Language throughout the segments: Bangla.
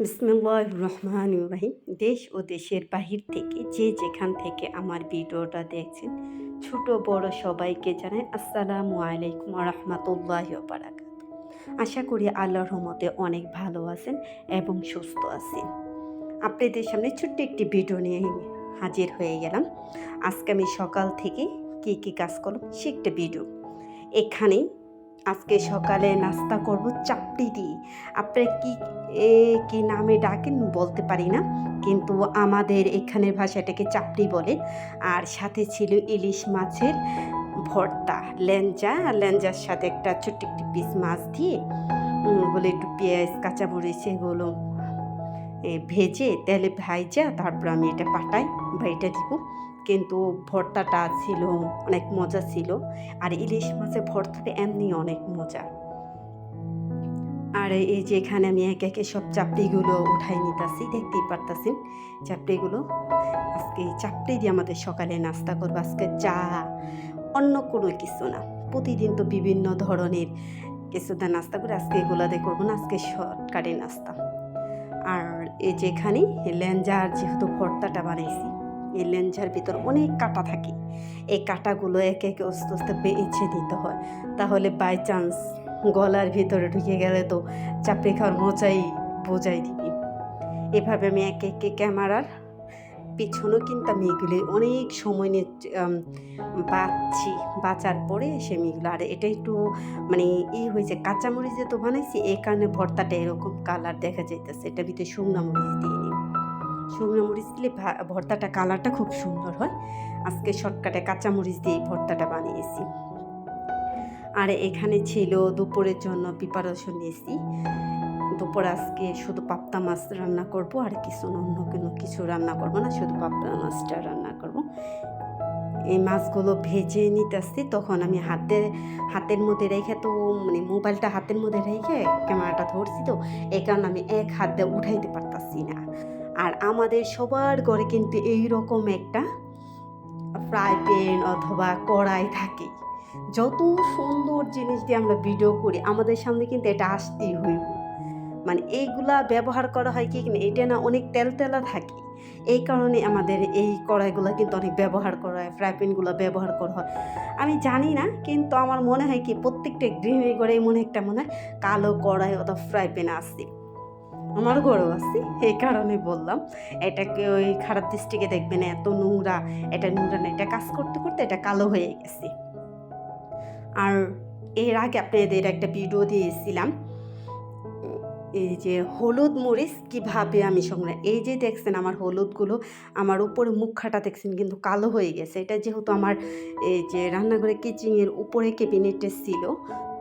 বিসমিল্লাহির রহমানির রহিম। দেশ ও দেশের বাহির থেকে যে যেখান থেকে আমার ভিডিওটা দেখছেন, ছোট বড় সবাইকে জানাই আসসালামু আলাইকুম ওয়া রাহমাতুল্লাহি ওয়া বারাকাতুহু। আশা করি আল্লাহর রহমতে অনেক ভালো আছেন এবং সুস্থ আছেন। আপনাদের সামনে ছোট্ট একটি ভিডিও নিয়ে হাজির হয়ে গেলাম। আজকে আমি সকাল থেকে কী কাজ করলাম সে একটা ভিডিও। এখানেই আজকে সকালে নাস্তা করব চাপড়ি দিয়ে। আপনারা কি নামে ডাকেন বলতে পারি না, কিন্তু আমাদের এখানের ভাষায় এটাকে চাপড়ি বলে। আর সাথে ছিল ইলিশ মাছের ভর্তা, লেঞ্জার সাথে একটা ছোট্ট একটি পিস মাছ দিয়ে ওগুলো একটু পেঁয়াজ কাঁচামরিচ এগুলো ভেজে তেলে ভাইজা তারপর আমি এটা পাটাই বা এটা দিব। কিন্তু ভর্তাটা ছিল অনেক মজা ছিল। আর ইলিশ মাছের ভর্তাটা এমনি অনেক মজা। আর এই যে এখানে আমি একে একে সব চাপড়িগুলো উঠাই নিতেছি, দেখতেই পারতাছেন চাপড়িগুলো। আজকে এই চাপড়ি দিয়ে আমাদের সকালে নাস্তা করবো। আজকে চা, অন্য কোনো কিছু না। প্রতিদিন তো বিভিন্ন ধরনের কিছুটা নাস্তা করে, আজকে এগুলো দিয়ে করবো না, আজকে শর্টকাটে নাস্তা। আর এই যে এখানে লেঞ্জার যেহেতু ভর্তাটা বানাইছি, এই লেঞ্জার ভিতর অনেক কাঁটা থাকে। এই কাঁটাগুলো একে একে আস্তে আস্তে বেছে দিতে হয়, তাহলে বাই চান্স গলার ভিতরে ঢুকে গেলে তো চাপড়ি খাওয়ার মজাই বোঝাই দিবি। এভাবে আমি একে একে ক্যামেরার পিছনেও কিন্তু আমি এগুলি অনেক সময় নিয়ে বাঁচার পরে সে মিগুলো। আর এটা একটু মানে হয়েছে, কাঁচামরিচে তো বানাইছি, এই কারণে ভর্তাটা এরকম কালার দেখা যাইতেছে। এটা ভিতরে শুকনো মরিচ দিয়ে নিই। শুকনো মরিচ দিলে ভর্তাটা কালারটা খুব সুন্দর হয়। আজকে শর্টকাটে কাঁচামরিচ দিয়ে এই ভর্তাটা বানিয়েছি। আর এখানে ছিল দুপুরের জন্য প্রিপারেশন নিয়েছি। দুপুরে আজকে শুধু পাবদা মাছ রান্না করব, আর অন্য কোনো কিছু রান্না করব না, শুধু পাবদা মাছটা রান্না করব। এই মাছগুলো ভেজে নিতেছি, তখন আমি হাতের মধ্যে রেখে তো মানে মোবাইলটা হাতের মধ্যে রেখে ক্যামেরাটা ধরছি, তো এই কারণে আমি এক হাত দিয়ে উঠাইতে পারতাছি না। আর আমাদের সবার ঘরে কিন্তু এইরকম একটা ফ্রাই প্যান অথবা কড়াই থাকে। যত সুন্দর জিনিস দিয়ে আমরা ভিডিও করি, আমাদের সামনে কিন্তু এটা আসতেই হইব। মানে এইগুলা ব্যবহার করা হয় কি না, এটা না অনেক তেলতেলা থাকে, এই কারণে আমাদের এই কড়াইগুলো কিন্তু অনেক ব্যবহার করা হয়, ফ্রাই প্যানগুলো ব্যবহার করা হয়। আমি জানি না, কিন্তু আমার মনে হয় কি প্রত্যেকটা গৃহিণী ঘরে মনে হয় কালো কড়াই অথবা ফ্রাই প্যান আছে। আমার ঘরেও আছে, এই কারণে বললাম। এটাকে ওই খারাপ দৃষ্টিকে দেখবে না, এত নোংরা, এটা নোংরা না, এটা কাজ করতে করতে এটা কালো হয়ে গেছে। আর এর আগে আপনাদের একটা ভিডিও দিয়েছিলাম, এই যে হলুদ মরিচ কীভাবে আমি সংগ্রহ, এই যে দেখছেন আমার হলুদগুলো, আমার উপরে মুখাটা দেখছেন কিন্তু কালো হয়ে গেছে। এটা যেহেতু আমার এই যে রান্নাঘরে কিচেনের উপরে ক্যাবিনেটে ছিল,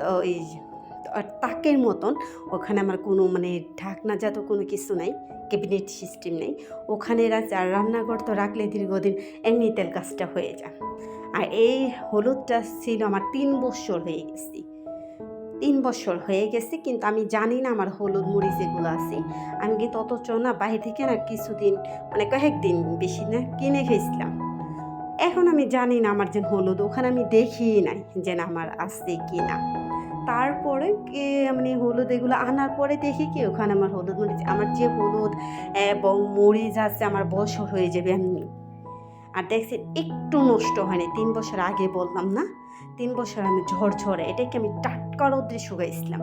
তো এই তাকের মতন ওখানে আমার কোনো মানে ঢাকনাজাত কোনো কিছু নাই, ক্যাবিনেট সিস্টেম নেই ওখানে রাখছে। আর রান্নাঘর তো রাখলে দীর্ঘদিন এমনি তেল কাজটা হয়ে যায়। আর এই হলুদটা ছিল আমার 3 বছর হয়ে গেছে, 3 বছর হয়ে গেছে, কিন্তু আমি জানি না আমার হলুদ মরিচ এগুলো আছে। আমি কিন্তু অথচ না বাইরে থেকে না কিছুদিন মানে কয়েকদিন, বেশি না, কিনে খেয়েছিলাম। এখন আমি জানি না আমার যে হলুদ, ওখানে আমি দেখিই নাই যে না আমার আসছে কি না। তারপরে মানে হলুদ এগুলো আনার পরে দেখি কি ওখানে আমার হলুদ মরিচ, আমার যে হলুদ এবং মরিচ আছে আমার বছর হয়ে যাবে এমনি। আর দেখছি একটু নষ্ট হয়নি। 3 বছর আগে বললাম না, 3 বছর আমি ঝরঝরে এটাকে আমি টাটকা রোদে শুকাইছিলাম।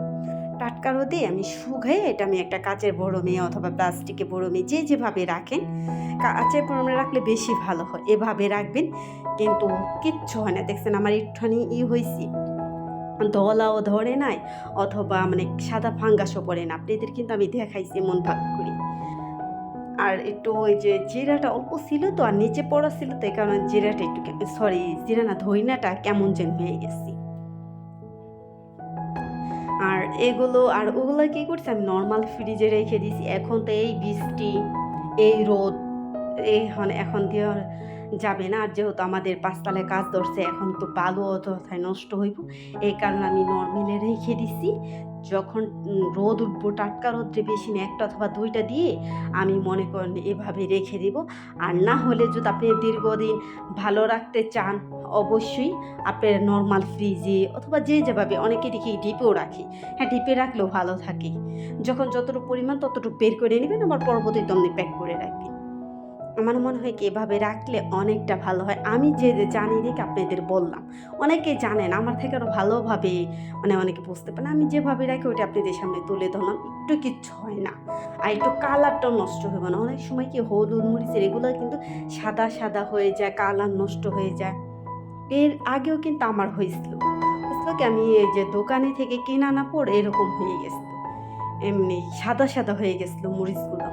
টাটকা রোদে আমি শুকাই এটা আমি একটা কাচের বরমে অথবা প্লাস্টিকের বরমে যেভাবে রাখেন, কাচের বরমে রাখলে বেশি ভালো হয়, এভাবে রাখবেন, কিন্তু কিচ্ছু হয় না। দেখছেন আমার একটুখানি হয়েছি, দলাও ধরে নাই অথবা মানে সাদা ফাঙ্গাসও পড়ে না। আপনাদের কিন্তু আমি দেখাইছি এমন ভাব করি। আর একটু ওই যে জিরাটা অল্প ছিল তো, আর নিচে পড়া ছিল, তো এই কারণে জিরাটা একটু জিরা না ধইনাটা কেমন যেন হয়ে গেছে। আর ওগুলো কি করছি আমি নর্মাল ফ্রিজে রেখে দিয়েছি। এখন তো এই বৃষ্টি, এই রোদ, এখন দিয়ে যাবে না। আর যেহেতু আমাদের ৫ তলায় কাজ ধরছে, এখন তো বালু অযথায় নষ্ট হইব। এই কারণে আমি নরমালে রেখে দিছি। যখন রোদ উঠবো, টাটকা রৌদ্রে বেশি না ১ টা অথবা ২ টা দিয়ে আমি মনে করেন এভাবে রেখে দিব। আর না হলে যদি আপনি দীর্ঘদিন ভালো রাখতে চান, অবশ্যই আপনার নরমাল ফ্রিজে অথবা যে যেভাবে অনেকে দেখি ডিপেও রাখে। হ্যাঁ, ডিপে রাখলেও ভালো থাকে। যখন যতটুকু পরিমাণ ততটুকু বের করে নিবেন, আবার পরবর্তীতে আপনি প্যাক করে রাখবেন। আমার মনে হয় কি এভাবে রাখলে অনেকটা ভালো হয়। আমি যে জানি দেখে আপনাদের বললাম। অনেকে জানেন আমার থেকে আরও ভালোভাবে মানে অনেকে বুঝতে পারেন। আমি যেভাবে রাখি ওইটা আপনাদের সামনে তুলে ধরলাম। একটু কিচ্ছু হয় না। আর একটু কালারটাও নষ্ট হবে না। অনেক সময় কি হলুদ মরিচের এগুলো কিন্তু সাদা, সাদা হয়ে যায়, কালার নষ্ট হয়ে যায়। এর আগেও কিন্তু আমার হয়েছিল। হয়েছিল কি আমি এই যে দোকানে থেকে কিনে আনার পর এরকম হয়ে গেছিল। এমনি সাদা, সাদা হয়ে গেছিল মরিচগুলো।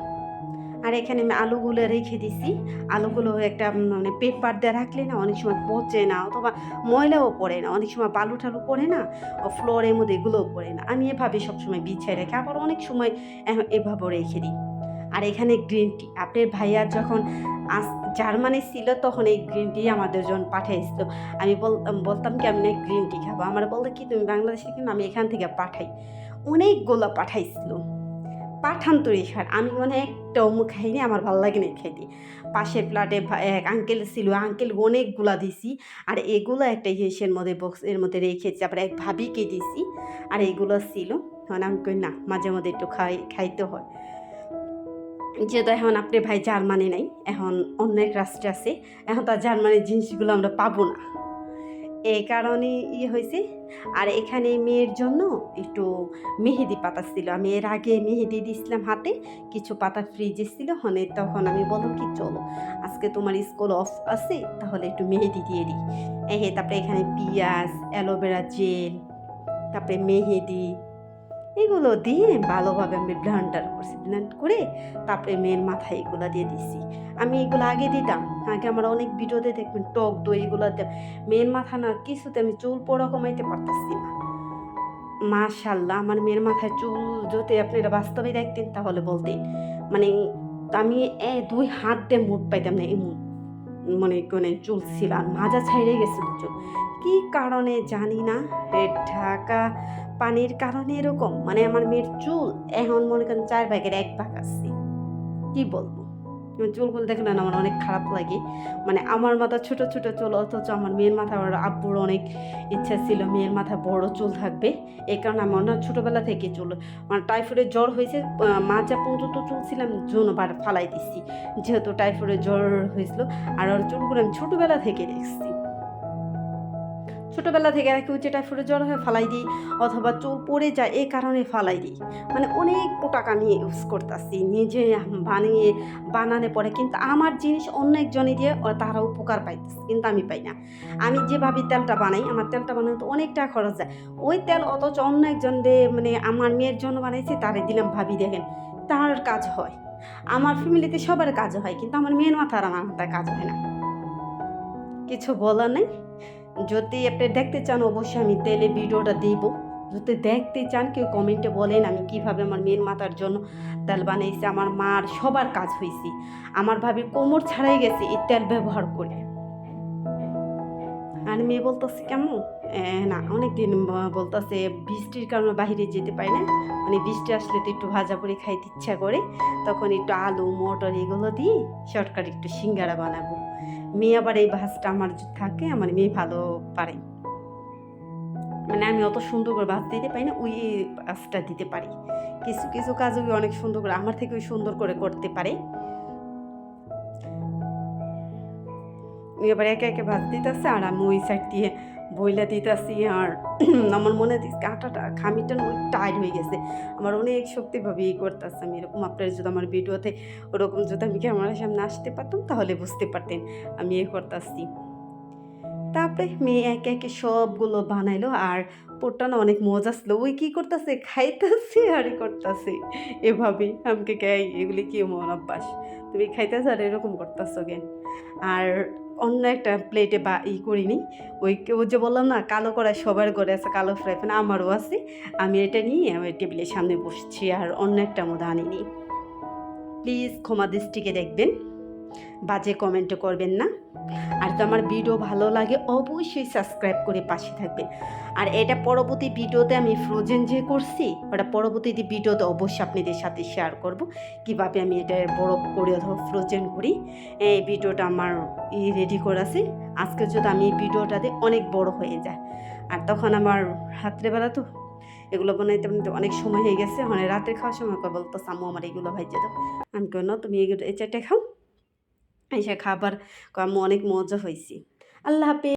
আর এখানে আমি আলুগুলো রেখে দিছি। আলুগুলো একটা মানে পেপার দিয়ে রাখলে না অনেক সময় পচে না অথবা ময়লাও পড়ে না। অনেক সময় বালু-টালু পড়ে না, ফ্লোরের মধ্যে এগুলোও পড়ে না। আমি এভাবে সবসময় বিছায় রাখি। আবার অনেক সময় এভাবেও রেখে দিই। আর এখানে গ্রিন টি। আপনার ভাইয়া যখন আস জার্মানি ছিল তখন এই গ্রিন টি আমাদের জন্য পাঠাইছিল। আমি বলতাম কি আমি না গ্রিন টি খাবো। আমারে বলতো কি তুমি বাংলাদেশে কেন? আমি এখান থেকে পাঠাই। অনেকগুলা পাঠাইছিল। পাঠান্তরি সার। আমি মনে হয় একটাও খাইনি, আমার ভাল লাগে নাই খাইতে। পাশের ফ্ল্যাটে এক আঙ্কেল ছিল, আঙ্কেল অনেকগুলা দিছি। আর এগুলো একটা ইসের মধ্যে বক্সের মধ্যে রেখেছি। আবার এক ভাবিকে দিছি। আর এগুলো ছিল। এখন আমি কই না, মাঝে মধ্যে একটু খাইতে হয়। যেহেতু এখন আপনার ভাই জার্মানি নাই, এখন অন্য এক রাষ্ট্রে আছে। এখন তো আর জার্মানির জিনিসগুলো আমরা পাবো না। এই কারণে হয়েছে। আর এখানে মেয়ের জন্য একটু মেহেদি পাতা ছিল। আমি এর আগে মেহেদি দিছিলাম হাতে, কিছু পাতা ফ্রিজে ছিল। তখন আমি বললাম কি চলো আজকে তোমার স্কুল অফ আছে, তাহলে একটু মেহেদি দিয়ে দিই। তারপরে এখানে পিঁয়াজ, অ্যালোভেরা জেল, তারপরে মেহেদি এগুলো দিয়ে ভালোভাবে আমি ব্লেন্ডার করছি। ব্লেন্ড করে তারপরে মেয়ের মাথায় এগুলো দিয়ে দিছি। আমি এগুলো আগে দিতাম। আগে আমার অনেক ভিডিওতে দেখবেন টক দই এগুলো দিতাম। মেয়ের মাথা না কিছুতে আমি চুল পড়া কমাইতে পারতেছি না। মাশাআল্লাহ আমার মেয়ের মাথায় চুল যদি আপনারা বাস্তবে দেখতেন তাহলে বলতেন। মানে আমি ২ হাত দিয়ে মুখ পাইতাম না এমন মনে করেন চুল ছিল। আর মাজা ছাইড়ে গেছিল চুল। কি কারণে জানি না, ঢাকা পানির কারণে এরকম। মানে আমার মেয়ের চুল এখন মনে করেন ৪ ভাগের ১ ভাগ আছে। কি বলবো? চুলগুলো দেখলে না আমার অনেক খারাপ লাগে। মানে আমার মাথা ছোট, ছোট চুল, অথচ আমার মেয়ের মাথা আমার আব্বুর অনেক ইচ্ছা ছিল মেয়ের মাথায় বড় চুল থাকবে। এই কারণে আমার না ছোটবেলা থেকে চুল মানে টাইফয়েডের জ্বর হয়েছে, মাজা পর্যন্ত চুল ছিলাম জন্য ফালাই দিচ্ছি। যেহেতু টাইফয়েডের জ্বর হয়েছিল। আর ওর চুলগুলো আমি ছোটবেলা থেকে দেখছি। ছোটোবেলা থেকে আর কেউ যেটা ফুটে জ্বর হয়ে ফালাই দিই অথবা চুল পড়ে যায় এই কারণে ফালাই দিই। মানে অনেক প্রোডাক্ট আমি ইউজ করতেছি নিজে বানানে পরে, কিন্তু আমার জিনিস অন্য একজনে দিয়ে তারা উপকার পাইতেছে কিন্তু আমি পাই না। আমি যেভাবে তেলটা বানাই, আমার তেলটা বানাতে অনেক টাকা খরচ যায়। ওই তেল অথচ অন্য একজন মানে আমার মেয়ের জন্য বানাইছি, তারে দিলাম ভাবি দেখেন তার কাজ হয়। আমার ফ্যামিলিতে সবার কাজ হয়, কিন্তু আমার মেয়ের মাথা আর আমার মাথায় কাজ হয় না। কিছু বলার নেই। যদি আপনি দেখতে চান অবশ্যই আমি তেলে ভিডিওটা দিব। যদি দেখতে চান কেউ কমেন্টে বলেন আমি কিভাবে আমার মেয়ের মাথার জন্য তেল বানাইছি। আমার মার সবার কাজ হয়েছে। আমার ভাবির কোমর ছাড়াই গেছে এই তেল ব্যবহার করে। আর মেয়ে বলতেছে কেমন না অনেকদিন বলতেছে বৃষ্টির কারণে বাইরে যেতে পারি না। মানে বৃষ্টি আসলে তো একটু ভাজা করে খাইতে ইচ্ছা করে, তখন একটু আলু মটর এগুলো দিয়ে শর্টকাট একটু সিঙ্গারা বানাবো। মেয়ে আবার এই ভাজটা আমার থাকে, আমার মেয়ে ভালো পারে। মানে আমি অত সুন্দর করে ভাজ দিতে পারি না, ওই ভাজটা দিতে পারি। কিছু কিছু কাজ ওই অনেক সুন্দর করে আমার থেকে ওই সুন্দর করে করতে পারে। এবার একে একে ভাজ দিতেছে আর আমি ওই সাইড দিয়ে বইলা দিতেছি। আর আমার মনে হচ্ছে আটাটা খামিটা অনেক টাইট হয়ে গেছে, আমার অনেক শক্তিভাবে করতেছে। আমি এরকম আপনার যদি আমার ভিডিওতে ওরকম যদি আমি ক্যামেরার সামনে আসতে পারতাম তাহলে বুঝতে পারতেন আমি করতেছি। তারপরে মেয়ে একে একে সবগুলো বানাইলো। আর পোরটা না অনেক মজা ছিল। ওই কী করতেছে খাইতেছে আর করতেছে এভাবে। আমাকে কে এগুলি কি মন অভ্যাস, তুমি খাইতেছ আর এরকম করতেছো কেন? আর অন্য একটা প্লেটে করিনি। ওই যে বললাম না কালো কড়াই সবার ঘরে আছে, কালো ফ্রাই প্যান আমারও আছে। আমি এটা নিয়ে আমি টেবিলের সামনে বসছি আর অন্য একটা মধ্যে আনিনি। প্লিজ ক্ষমা দৃষ্টিকে দেখবেন। বাজে কমেন্টও করবেন না। আর তো আমার ভিডিও ভালো লাগে অবশ্যই সাবস্ক্রাইব করে পাশে থাকবেন। আর এটা পরবর্তী ভিডিওতে আমি ফ্রোজেন যে করছি ওটা পরবর্তী ভিডিওতে অবশ্যই আপনাদের সাথে শেয়ার করব কিভাবে আমি এটা বরফ করে অথবা ফ্রোজেন করি। এই ভিডিওটা আমার রেডি করেছি। আজকে যদি আমি এই ভিডিওটাতে অনেক বড় হয়ে যায়, আর তখন আমার রাত্রেবেলা তো এগুলো বানাইতে বানাইতে অনেক সময় হয়ে গেছে। মানে রাতের খাওয়ার সময় বলতো আম্মু আমার এগুলো ভাইজে দাও। আমি কেন তুমি এই চারটে খাও, এসে খাবার আম্মু অনেক মজা হয়েছি। আল্লাহ হাফেজ।